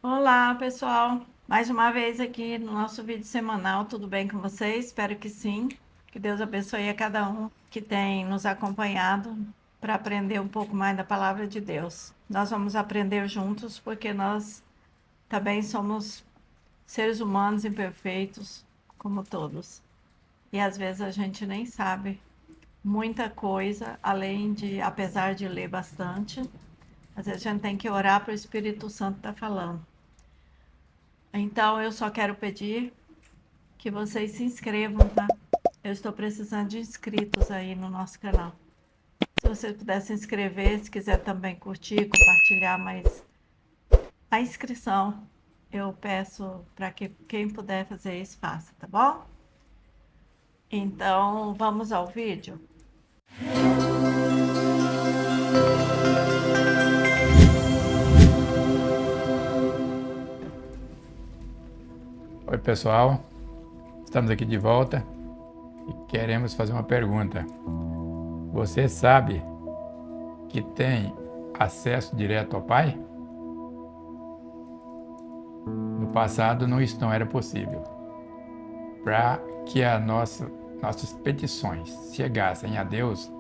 Olá, pessoal! Mais uma vez aqui no nosso vídeo semanal, tudo bem com vocês? Espero que sim. Que Deus abençoe a cada um que tem nos acompanhado para aprender um pouco mais da palavra de Deus. Nós vamos aprender juntos porque nós também somos seres humanos imperfeitos, como todos. E às vezes a gente nem sabe muita coisa, apesar de ler bastante, às vezes a gente tem que orar para o Espírito Santo estar falando. Então eu só quero pedir que vocês se inscrevam, tá? Eu estou precisando de inscritos aí no nosso canal. Se você puder se inscrever, se quiser também curtir, compartilhar, mas a inscrição eu peço para que quem puder fazer isso faça, tá bom? Então vamos ao vídeo. Oi pessoal, estamos aqui de volta e queremos fazer uma pergunta. Você sabe que tem acesso direto ao Pai? No passado isso não era possível. Para que nossas petições chegassem a Deus,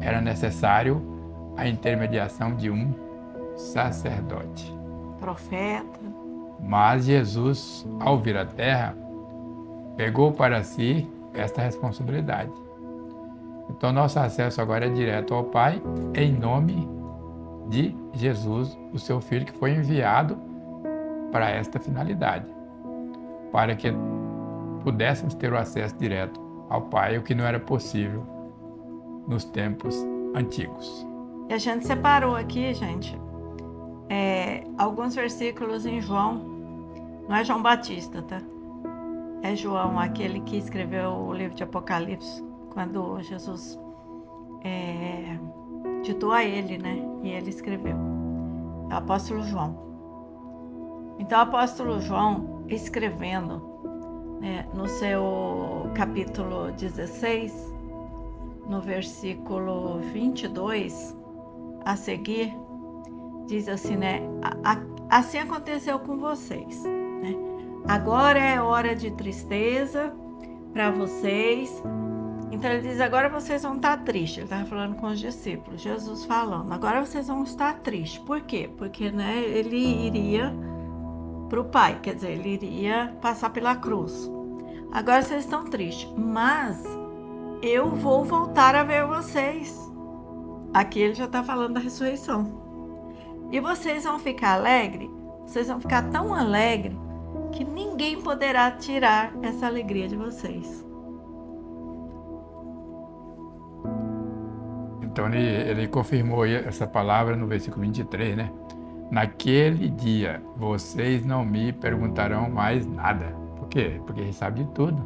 era necessário a intermediação de um sacerdote. Profeta. Mas Jesus, ao vir à Terra, pegou para si esta responsabilidade. Então, nosso acesso agora é direto ao Pai, em nome de Jesus, o seu Filho, que foi enviado para esta finalidade, para que pudéssemos ter o acesso direto ao Pai, o que não era possível nos tempos antigos. E a gente separou aqui, gente, alguns versículos em João. Não é João Batista, tá? É João, aquele que escreveu o livro de Apocalipse, quando Jesus ditou a ele, né? E ele escreveu. É o apóstolo João. Então, o apóstolo João, escrevendo, né, no seu capítulo 16, no versículo 22, a seguir, diz assim, né? Assim aconteceu com vocês, né? Agora é hora de tristeza para vocês. Então ele diz, agora vocês vão estar tristes. Ele estava falando com os discípulos, Jesus falando, agora vocês vão estar tristes. Por quê? Porque, né, ele iria para o Pai, quer dizer, ele iria passar pela cruz. Agora vocês estão tristes, mas eu vou voltar a ver vocês. Aqui ele já está falando da ressurreição. E vocês vão ficar alegres, vocês vão ficar tão alegres que ninguém poderá tirar essa alegria de vocês. Então ele confirmou essa palavra no versículo 23, né? Naquele dia vocês não me perguntarão mais nada. Por quê? Porque ele sabe de tudo.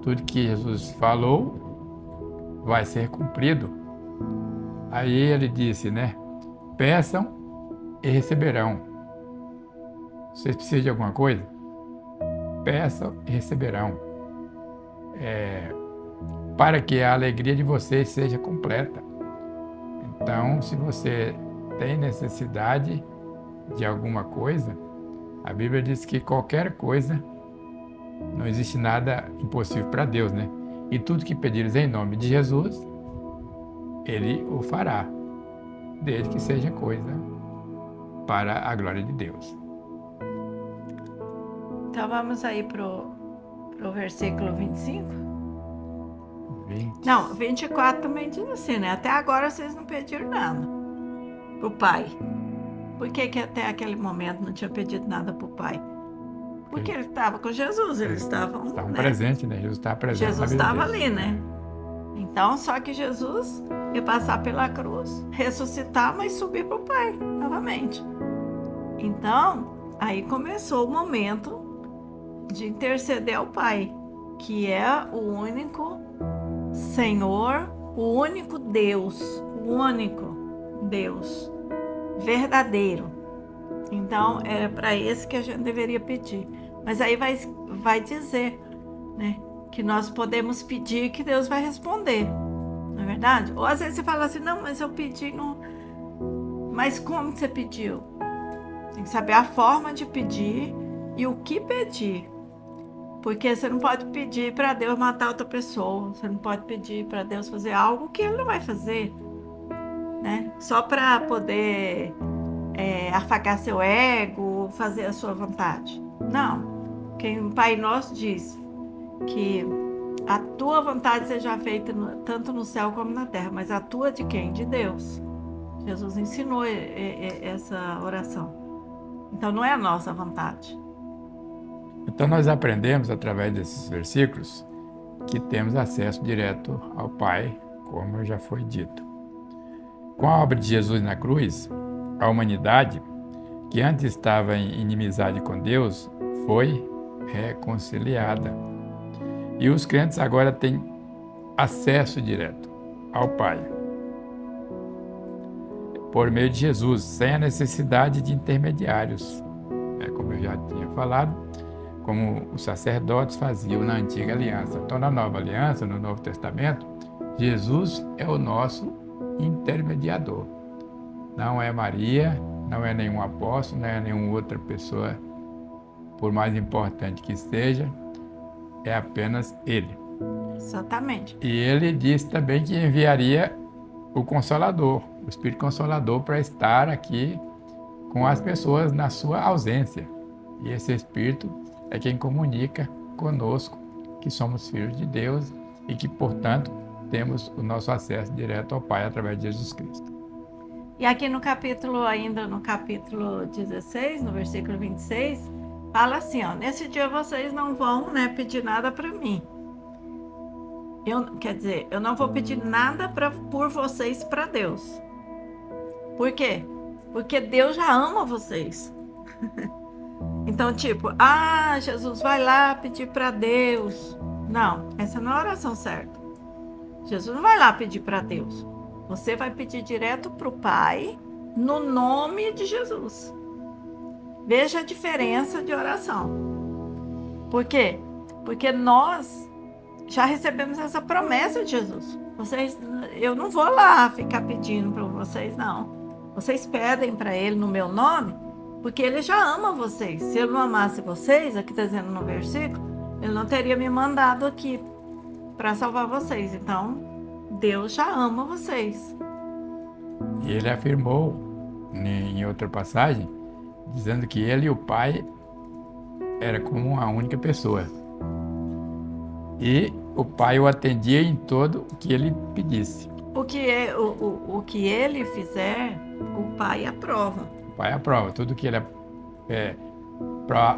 Tudo que Jesus falou vai ser cumprido. Aí ele disse, né? Peçam e receberão. Vocês precisam de alguma coisa? Peçam e receberão. Para que a alegria de vocês seja completa. Então, se você tem necessidade de alguma coisa, a Bíblia diz que qualquer coisa, não existe nada impossível para Deus, né? E tudo que pedires em nome de Jesus, Ele o fará, desde que seja coisa para a glória de Deus. Então vamos aí pro versículo 25? 20. Não, 24 também diz assim, né? Até agora vocês não pediram nada pro Pai. Por que até aquele momento não tinha pedido nada pro Pai? Porque ele estava com Jesus, eles estavam né? Presentes, né? Jesus estava presente. Jesus estava ali, né? Então, só que Jesus ia passar pela cruz, ressuscitar, mas subir pro Pai novamente. Então, aí começou o momento de interceder ao Pai, que é o único Senhor, o único Deus verdadeiro. Então, era para esse que a gente deveria pedir. Mas aí vai dizer, né, que nós podemos pedir que Deus vai responder. Não é verdade? Ou às vezes você fala assim, não, mas eu pedi, não... Mas como você pediu? Tem que saber a forma de pedir e o que pedir. Porque você não pode pedir para Deus matar outra pessoa. Você não pode pedir para Deus fazer algo que Ele não vai fazer, né? Só para poder afagar seu ego, fazer a sua vontade. Não. Quem o Pai Nosso diz que a tua vontade seja feita tanto no céu como na terra, mas a tua de quem? De Deus. Jesus ensinou essa oração. Então não é a nossa vontade. Então nós aprendemos através desses versículos que temos acesso direto ao Pai, como já foi dito. Com a obra de Jesus na cruz, a humanidade, que antes estava em inimizade com Deus, foi reconciliada. E os crentes agora têm acesso direto ao Pai, por meio de Jesus, sem a necessidade de intermediários. Como eu já tinha falado, como os sacerdotes faziam na antiga aliança. Então, na nova aliança, no Novo Testamento, Jesus é o nosso intermediador. Não é Maria, não é nenhum apóstolo, não é nenhuma outra pessoa, por mais importante que seja, é apenas Ele. Exatamente. E Ele disse também que enviaria o Consolador, o Espírito Consolador, para estar aqui com as pessoas na sua ausência. E esse Espírito é quem comunica conosco que somos filhos de Deus e que, portanto, temos o nosso acesso direto ao Pai através de Jesus Cristo. E aqui no capítulo 16, no versículo 26, fala assim, ó, nesse dia vocês não vão, pedir nada para mim. Eu não vou pedir nada por vocês para Deus. Por quê? Porque Deus já ama vocês. Então, Jesus, vai lá pedir para Deus. Não, essa não é a oração certa. Jesus não vai lá pedir para Deus. Você vai pedir direto para o Pai, no nome de Jesus. Veja a diferença de oração. Por quê? Porque nós já recebemos essa promessa de Jesus. Eu não vou lá ficar pedindo para vocês, não. Vocês pedem para Ele no meu nome, porque Ele já ama vocês. Se Ele não amasse vocês, aqui está dizendo no versículo, Ele não teria me mandado aqui para salvar vocês. Então, Deus já ama vocês. E Ele afirmou em outra passagem, dizendo que Ele e o Pai era como uma única pessoa. E o Pai o atendia em todo o que Ele pedisse. O que Ele fizer, o Pai aprova. O Pai aprova. Tudo que Ele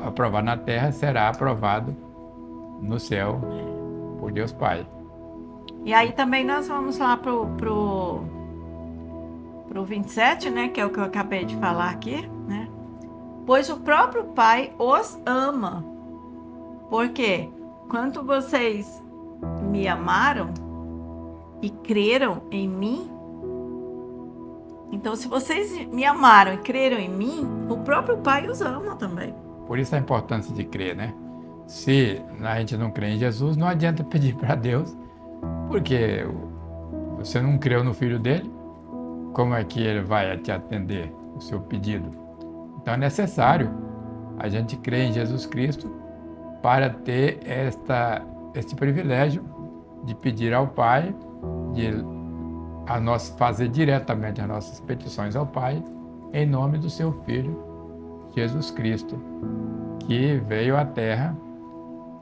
aprovar na terra será aprovado no céu por Deus Pai. E aí também nós vamos lá pro 27, que é o que eu acabei de falar aqui, Pois o próprio Pai os ama. Porque quando vocês me amaram e creram em mim, então se vocês me amaram e creram em mim, o próprio Pai os ama também. Por isso a importância de crer, Se a gente não crê em Jesus, não adianta pedir para Deus, porque você não creu no Filho dele, como é que ele vai te atender o seu pedido? Então é necessário a gente crer em Jesus Cristo para ter este privilégio de pedir ao Pai, de fazer diretamente as nossas petições ao Pai, em nome do seu Filho, Jesus Cristo, que veio à Terra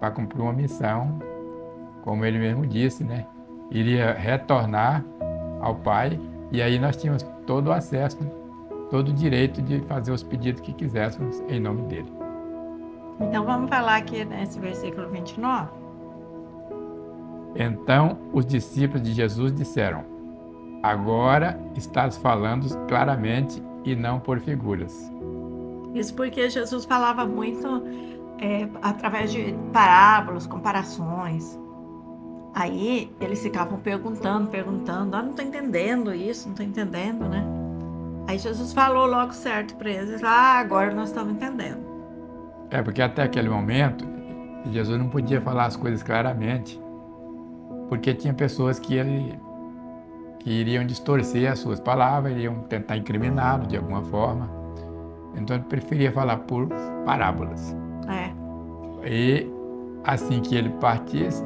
para cumprir uma missão, como ele mesmo disse, Iria retornar ao Pai, e aí nós tínhamos todo o acesso, todo o direito de fazer os pedidos que quiséssemos em nome dele. Então vamos falar aqui nesse versículo 29. Então os discípulos de Jesus disseram: agora estás falando claramente e não por figuras. Isso porque Jesus falava muito através de parábolas, comparações. Aí eles ficavam perguntando, não estou entendendo isso, não estou entendendo, Aí Jesus falou logo certo para eles, agora nós estamos entendendo. Porque até aquele momento, Jesus não podia falar as coisas claramente, porque tinha pessoas que iriam distorcer as suas palavras, iriam tentar incriminá-lo de alguma forma. Então ele preferia falar por parábolas. E assim que ele partisse,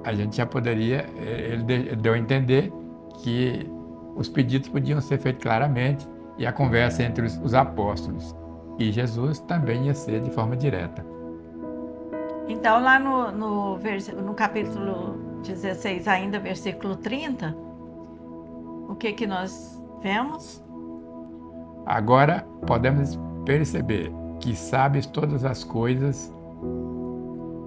a gente já poderia, ele deu a entender que os pedidos podiam ser feitos claramente e a conversa entre os apóstolos e Jesus também ia ser de forma direta. Então, lá no capítulo 16, ainda versículo 30, o que nós vemos? Agora podemos perceber que sabes todas as coisas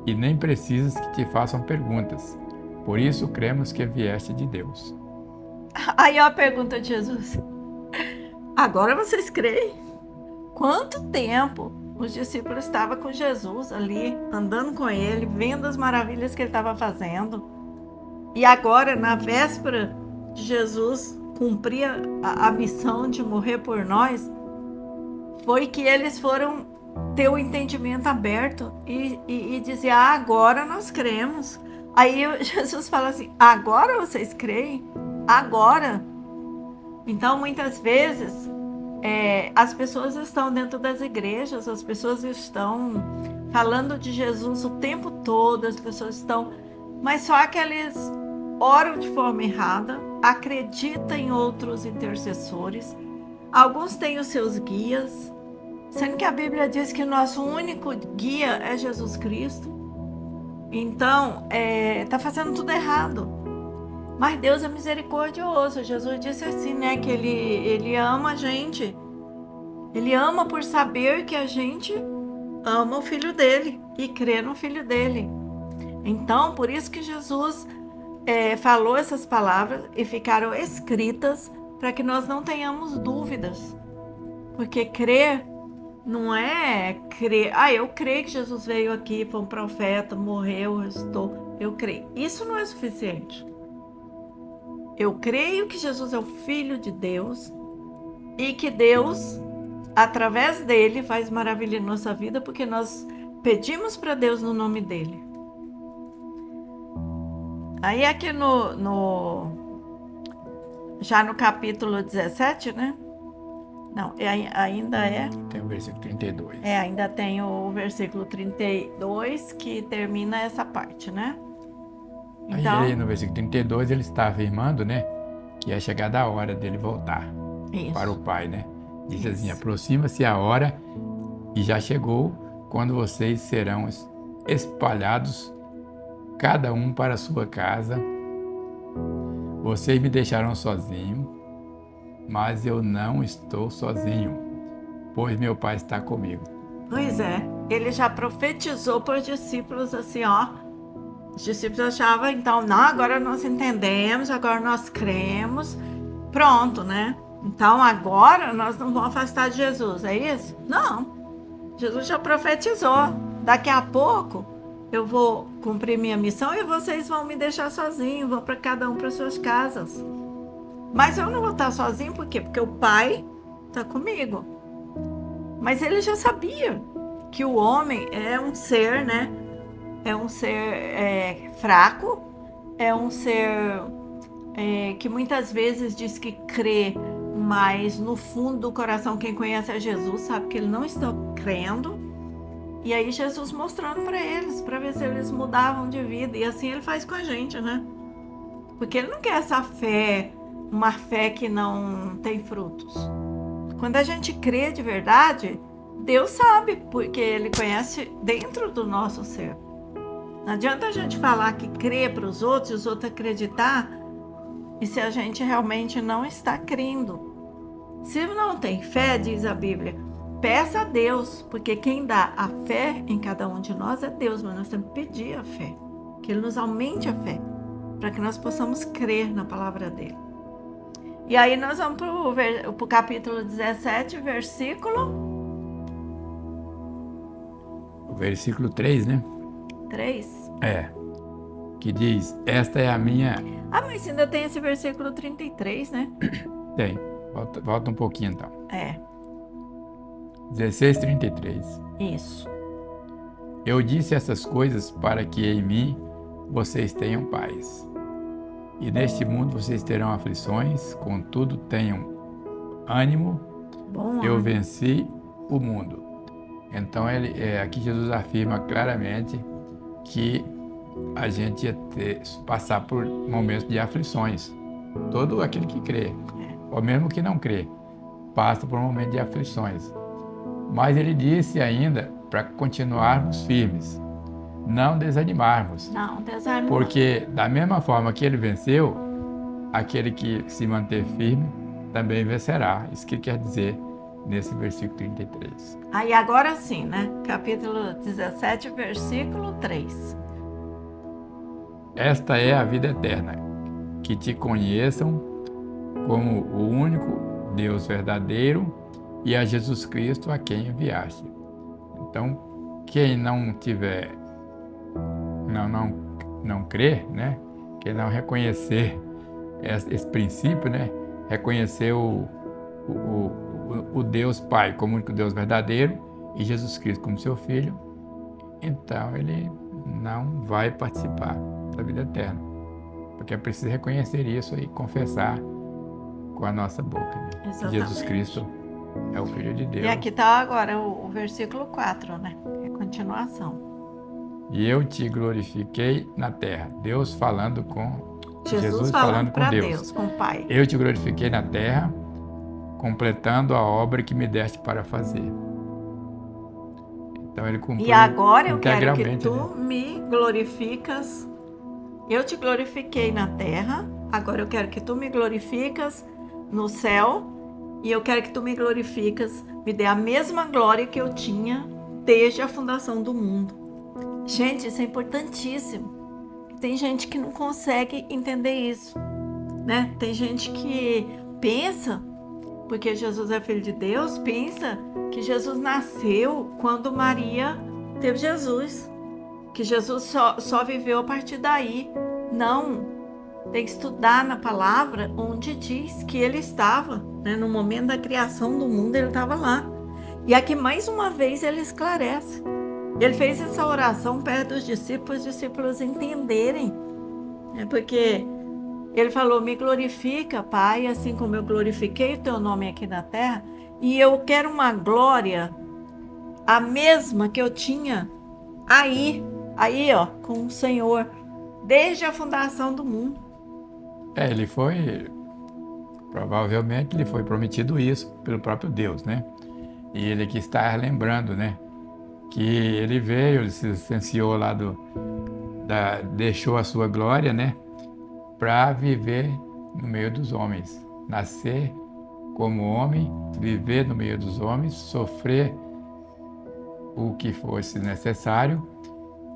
e nem precisas que te façam perguntas. Por isso cremos que vieste de Deus. Aí a pergunta de Jesus: agora vocês creem? Quanto tempo os discípulos estavam com Jesus ali, andando com ele, vendo as maravilhas que ele estava fazendo. E agora, na véspera de Jesus cumprir a missão de morrer por nós, foi que eles foram ter o entendimento aberto e dizer: agora nós cremos. Aí Jesus fala assim: agora vocês creem? Agora? Então, muitas vezes, as pessoas estão dentro das igrejas, as pessoas estão falando de Jesus o tempo todo, as pessoas estão... Mas só que eles oram de forma errada, acreditam em outros intercessores, alguns têm os seus guias, sendo que a Bíblia diz que o nosso único guia é Jesus Cristo. Então, está fazendo tudo errado. Mas Deus é misericordioso. Jesus disse assim, né, que ele ama a gente. Ele ama por saber que a gente ama o Filho dele e crê no Filho dele. Então, por isso que Jesus falou essas palavras e ficaram escritas para que nós não tenhamos dúvidas. Porque crer não é crer... eu creio que Jesus veio aqui, foi um profeta, morreu, ressuscitou. Eu creio. Isso não é suficiente. Eu creio que Jesus é o Filho de Deus e que Deus, através dele, faz maravilha em nossa vida, porque nós pedimos para Deus no nome dele. Aí aqui já no capítulo 17, né? Não, ainda tem o versículo 32. Ainda tem o versículo 32 que termina essa parte, né? Então, aí no versículo 32 ele está afirmando, né, que é chegada a hora dele voltar para o Pai, né? Diz assim: aproxima-se a hora e já chegou, quando vocês serão espalhados, cada um para a sua casa. Vocês me deixarão sozinho, mas eu não estou sozinho, pois meu Pai está comigo. Pois é, ele já profetizou para os discípulos assim, ó. Os discípulos achavam, então, não, agora nós entendemos, agora nós cremos, pronto, né? Então, agora nós não vamos afastar de Jesus, é isso? Não, Jesus já profetizou, daqui a pouco eu vou cumprir minha missão e vocês vão me deixar sozinho, vou para cada um para suas casas. Mas eu não vou estar sozinho, por quê? Porque o Pai está comigo. Mas ele já sabia que o homem é um ser, né? É um ser fraco, é um ser que muitas vezes diz que crê, mas no fundo do coração, quem conhece a Jesus sabe que ele não está crendo. E aí Jesus mostrando para eles, para ver se eles mudavam de vida. E assim ele faz com a gente, né? Porque ele não quer essa fé, uma fé que não tem frutos. Quando a gente crê de verdade, Deus sabe, porque ele conhece dentro do nosso ser. Não adianta a gente falar que crê para os outros e os outros acreditar, e se a gente realmente não está crendo. Se não tem fé, diz a Bíblia, peça a Deus, porque quem dá a fé em cada um de nós é Deus, mas nós temos que pedir a fé, que Ele nos aumente a fé, para que nós possamos crer na palavra dEle. E aí nós vamos para o capítulo 17, versículo... O versículo 3, né? 3? Que diz: esta é a minha... mas ainda tem esse versículo 33, né? Tem, volta um pouquinho então. 16:33. Isso. Eu disse essas coisas para que em mim vocês tenham paz. E neste mundo vocês terão aflições, contudo tenham ânimo, Bom eu ano. venci o mundo. Então, aqui Jesus afirma claramente que a gente ia passar por momentos de aflições. Todo aquele que crê, ou mesmo que não crê, passa por um momento de aflições. Mas ele disse ainda para continuarmos firmes, não desanimarmos. Não, desanima. Porque da mesma forma que ele venceu, aquele que se manter firme também vencerá. Isso que quer dizer nesse versículo 33. Aí agora sim, né? Capítulo 17, versículo 3. Esta é a vida eterna, que te conheçam como o único Deus verdadeiro e a Jesus Cristo a quem enviaste. Então, quem não tiver, não crer, né? Quem não reconhecer esse princípio, né? Reconhecer o Deus Pai como o único Deus verdadeiro e Jesus Cristo como seu Filho, então ele não vai participar da vida eterna. Porque é preciso reconhecer isso e confessar com a nossa boca, né? Que Jesus Cristo é o Filho de Deus. E aqui está agora o versículo 4, né? É a continuação. E eu te glorifiquei na terra. Deus falando com Jesus falando com Deus, com o Pai. Eu te glorifiquei na terra, completando a obra que me deste para fazer. Então ele cumpriu. E agora eu quero que integralmente, tu né? me glorificas. Eu te glorifiquei na terra, agora eu quero que tu me glorificas no céu, e eu quero que tu me glorificas, me dê a mesma glória que eu tinha desde a fundação do mundo. Gente, isso é importantíssimo. Tem gente que não consegue entender isso, né? Tem gente que pensa, porque Jesus é filho de Deus, pensa que Jesus nasceu quando Maria teve Jesus, que Jesus só viveu a partir daí. Não, tem que estudar na palavra onde diz que ele estava, né? No momento da criação do mundo ele estava lá. E aqui mais uma vez ele esclarece. Ele fez essa oração perto dos discípulos, os discípulos entenderem, né? Porque ele falou, me glorifica, Pai, assim como eu glorifiquei o teu nome aqui na terra, e eu quero uma glória, a mesma que eu tinha aí, ó, com o Senhor, desde a fundação do mundo. Provavelmente ele foi prometido isso pelo próprio Deus, né? E ele aqui está lembrando, né? Que ele veio, ele se licenciou lá deixou a sua glória, né? Para viver no meio dos homens, nascer como homem, viver no meio dos homens, sofrer o que fosse necessário,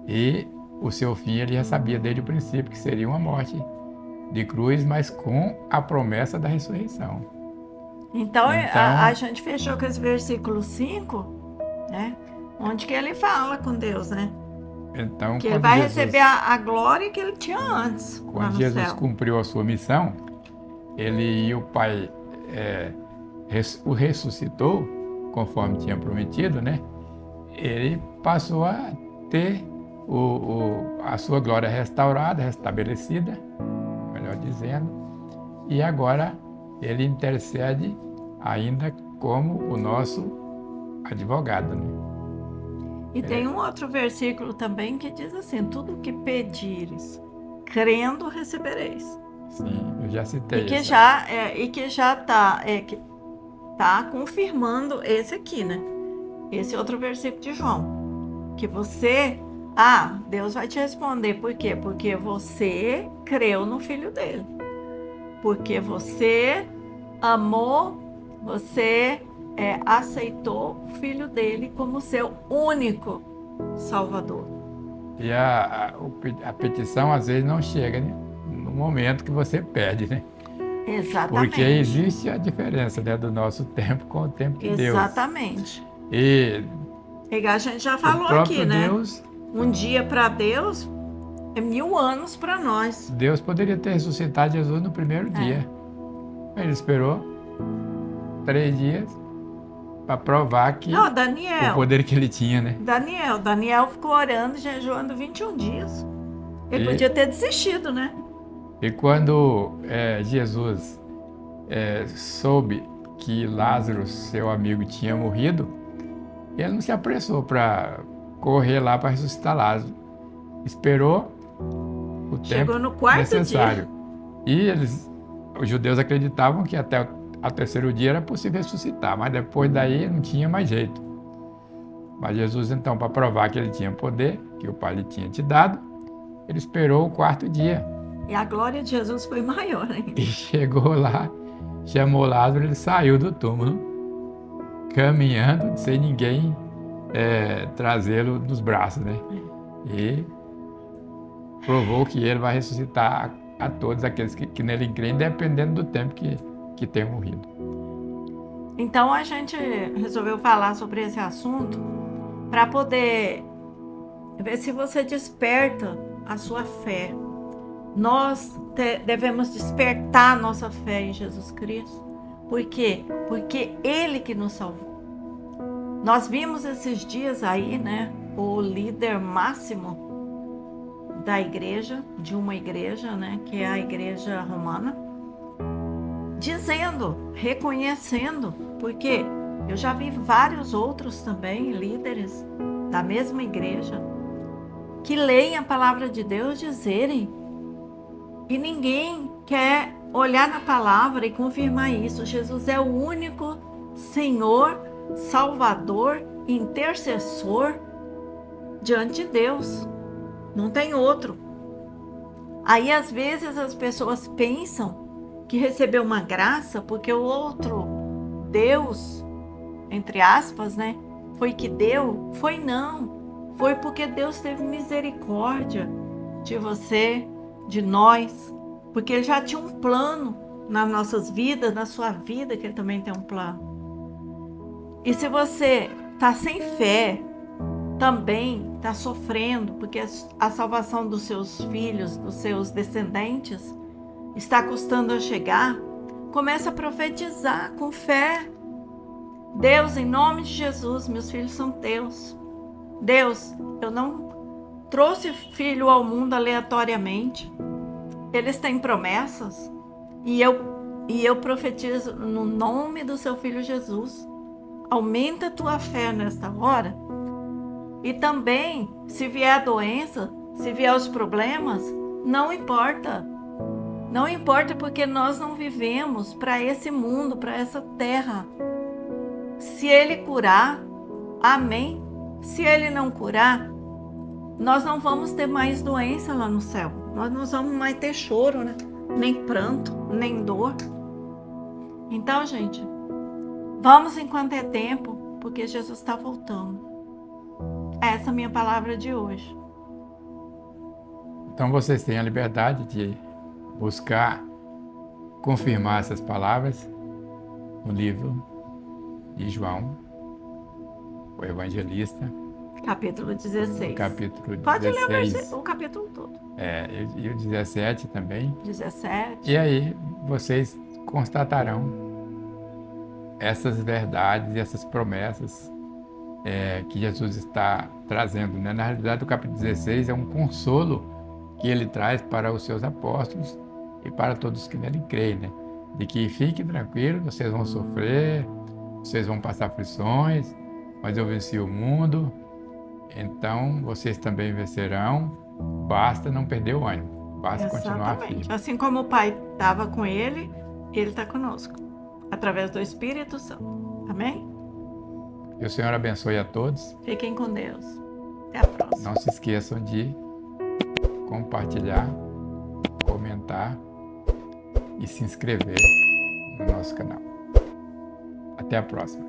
e o seu fim ele já sabia desde o princípio que seria uma morte de cruz, mas com a promessa da ressurreição. Então a gente fechou com esse versículo 5, né? Onde que ele fala com Deus, né? Então, que ele vai receber a glória que ele tinha antes. Quando Jesus cumpriu a sua missão, ele e o Pai o ressuscitou, conforme tinha prometido, né? Ele passou a ter a sua glória restaurada, restabelecida, melhor dizendo, e agora ele intercede ainda como o nosso advogado, né? E tem um outro versículo também que diz assim, tudo o que pedires, crendo, recebereis. Sim, eu já citei. E que já tá confirmando esse aqui, né? Esse outro versículo de João. Que você... Deus vai te responder. Por quê? Porque você creu no Filho dele. Porque você amou, você aceitou o Filho dele como seu único Salvador. E a petição às vezes não chega, né? No momento que você pede, né? Exatamente. Porque existe a diferença, né, do nosso tempo com o tempo de Deus. Exatamente. E a gente já falou aqui, né? Deus, um dia para Deus é 1000 anos para nós. Deus poderia ter ressuscitado Jesus no primeiro dia. Ele esperou 3 dias para provar que o poder que ele tinha, né? Daniel ficou orando, jejuando 21 dias. Ele podia ter desistido, né? E quando Jesus soube que Lázaro, seu amigo, tinha morrido, ele não se apressou para correr lá para ressuscitar Lázaro. Esperou o tempo no quarto necessário. E os judeus acreditavam que até o terceiro dia era possível ressuscitar, mas depois daí não tinha mais jeito. Mas Jesus, então, para provar que ele tinha poder, que o Pai lhe tinha te dado, ele esperou o quarto dia. E a glória de Jesus foi maior ainda. E chegou lá, chamou Lázaro, ele saiu do túmulo, caminhando, sem ninguém trazê-lo nos braços, né? E provou que ele vai ressuscitar a todos aqueles que nele creem, dependendo do tempo que tenham morrido. Então a gente resolveu falar sobre esse assunto para poder ver se você desperta a sua fé. Nós devemos despertar nossa fé em Jesus Cristo. Por quê? Porque Ele que nos salvou. Nós vimos esses dias aí, né, o líder máximo da igreja, de uma igreja, né, que é a igreja romana, dizendo, reconhecendo, porque eu já vi vários outros também, líderes da mesma igreja, que leem a palavra de Deus dizerem, e ninguém quer olhar na palavra e confirmar isso. Jesus é o único Senhor, Salvador, intercessor diante de Deus. Não tem outro. Aí às vezes as pessoas pensam que recebeu uma graça porque o outro Deus, entre aspas, né, foi que deu. Foi não. Foi porque Deus teve misericórdia de você, de nós, porque Ele já tinha um plano nas nossas vidas, na sua vida, que Ele também tem um plano. E se você está sem fé, também está sofrendo, porque a salvação dos seus filhos, dos seus descendentes, está custando a chegar, começa a profetizar com fé. Deus, em nome de Jesus, meus filhos são teus. Deus, eu não trouxe filho ao mundo aleatoriamente. Eles têm promessas e eu profetizo no nome do seu filho Jesus. Aumenta a tua fé nesta hora. E também, se vier a doença, se vier os problemas, não importa. Não importa, porque nós não vivemos para esse mundo, para essa terra. Se Ele curar, amém. Se Ele não curar, nós não vamos ter mais doença lá no céu. Nós não vamos mais ter choro, né? Nem pranto, nem dor. Então, gente, vamos enquanto é tempo, porque Jesus está voltando. Essa é a minha palavra de hoje. Então vocês têm a liberdade de buscar confirmar essas palavras no livro de João, o evangelista. Capítulo 16. Capítulo 16. Pode ler o capítulo todo. E o 17 também. 17. E aí vocês constatarão essas verdades e essas promessas que Jesus está trazendo, né? Na realidade, o capítulo 16 é um consolo que ele traz para os seus apóstolos e para todos que nele creem, né? De que fiquem tranquilos, vocês vão sofrer, vocês vão passar aflições, mas eu venci o mundo, então vocês também vencerão, basta não perder o ânimo, basta continuar firme. Assim como o Pai estava com ele está conosco, através do Espírito Santo. Amém? Que o Senhor abençoe a todos. Fiquem com Deus. Até a próxima. Não se esqueçam de compartilhar, comentar e se inscrever no nosso canal. Até a próxima.